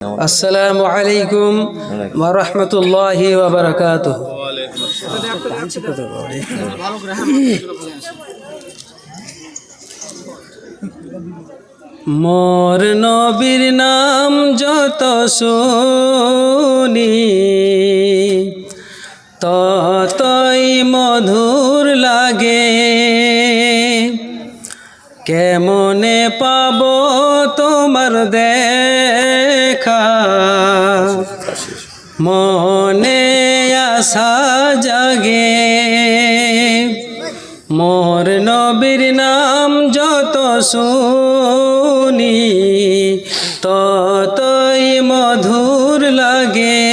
আসসালামু আলাইকুম ওয়া রাহমাতুল্লাহি ওয়া বারাকাতুহু। মোর নবীর নাম যত শুনি ততই মধুর লাগে, কেমনে পাবো তোমার দেখা, মনে আশা জাগে। মোর নবীর নাম যত শুনি ততই মধুর লাগে,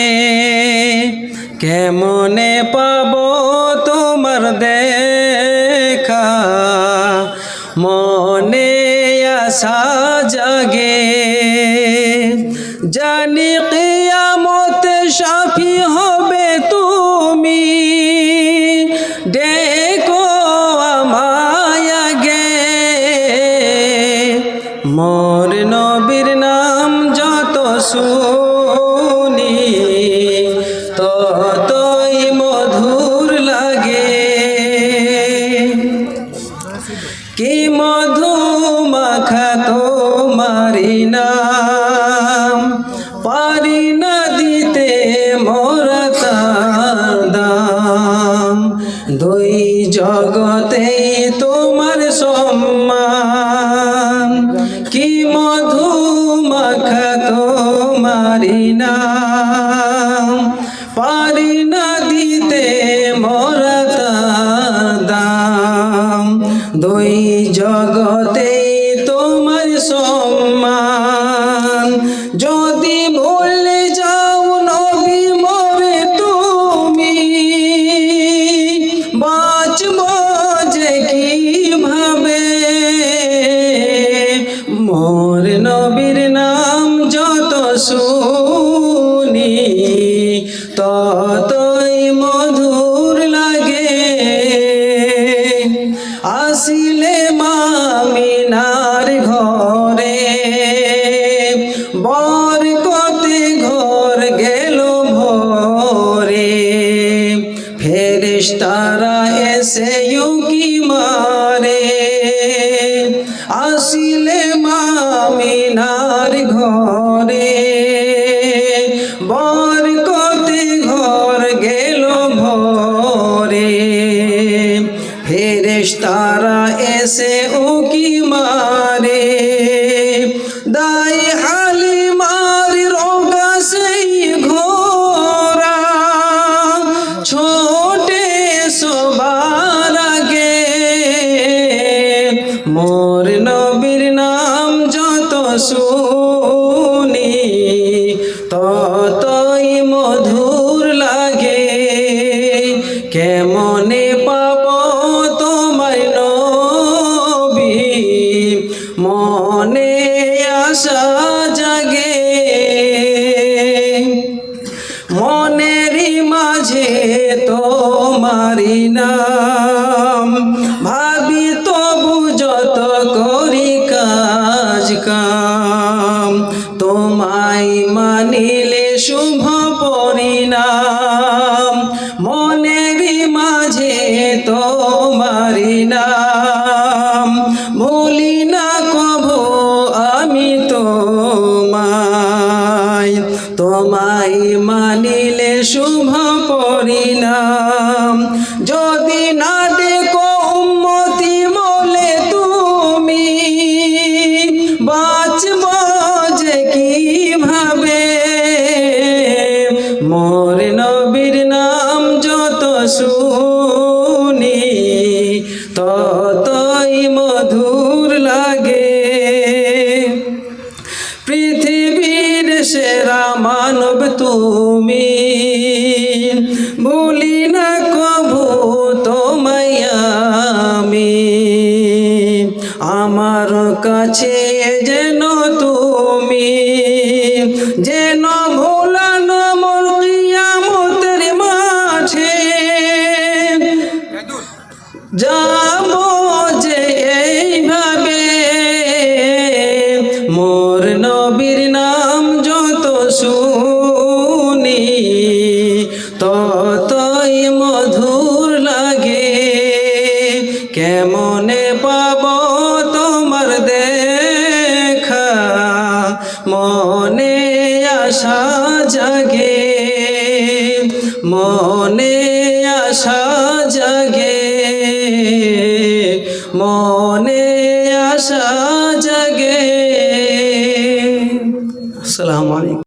কেমনে পাবো তোমার দেখা, মনে আশা জাগে। জানি কিয়ামতে সাফি হবে তুমি, ডেকো আমায় আগে। মোর নবীর নাম যত শুনি ততই মধুর লাগে, কি মধু মাখা তোমারি নাম, পারি না দিতে মোরা তার দাম। দুই জগতে তোমার সম্মান, কি মধু মাখা তোমারি নাম, পারি না দিতে মোরা তার দাম। দুই জগতে তোমার সম্মান, যদি ভুলে যাও নবী মোরে তুমি, বাঁচব যে কিভাবে। মোর নবীর নাম যত শুনি ততই মধুর লাগে, আসিলে মামিনার ঘরে বরকতে ঘর গেল ভরে। ফেরেশতারা এসে উঁকি মারে, আসিলে মামিনার ঘরে বরকতে ঘর গেল ভরে। ফেরেশতারা এসে উঁকি মারে, দাই হালিমার রোগা সেই ঘোড়া ছোটে সবার আগে। মোর নবীর নাম যত শুনি ততই মধুর লাগে, কেমনে পাবো তোমায় নবী, মনে আশা জাগে। মনেরই মাঝে তোমারি নাম, ভাবি তবু যত করি কাজ কাম। তোমায় মানিলে শুভ পরিণাম, মনেরই মাঝে তোমারি নাম, ভুলি না কভু আমি তোমায়। তোমায় মানিলে শুভ পরিণাম, যদি না ডেকো উম্মতি বলে তুমি, বাঁচব যে কিভাবে। মোর নবীর নাম যত শুনি ততই মধুর লাগে, পৃথিবীর সেরা মানব তুমি, ভুলি না কভু তোমায় আমি। আমার কাছে যেন তুমি, যেন ভোলানো মোর কিয়ামতের মাঠে, যাব যে এইভাবে। মোর নবীর নাম যত কেমনে পাব তোমার দেখা, মনে আশা জাগে, মনে আশা জাগে, মনে আশা জাগে। আসসালামু আলাইকুম।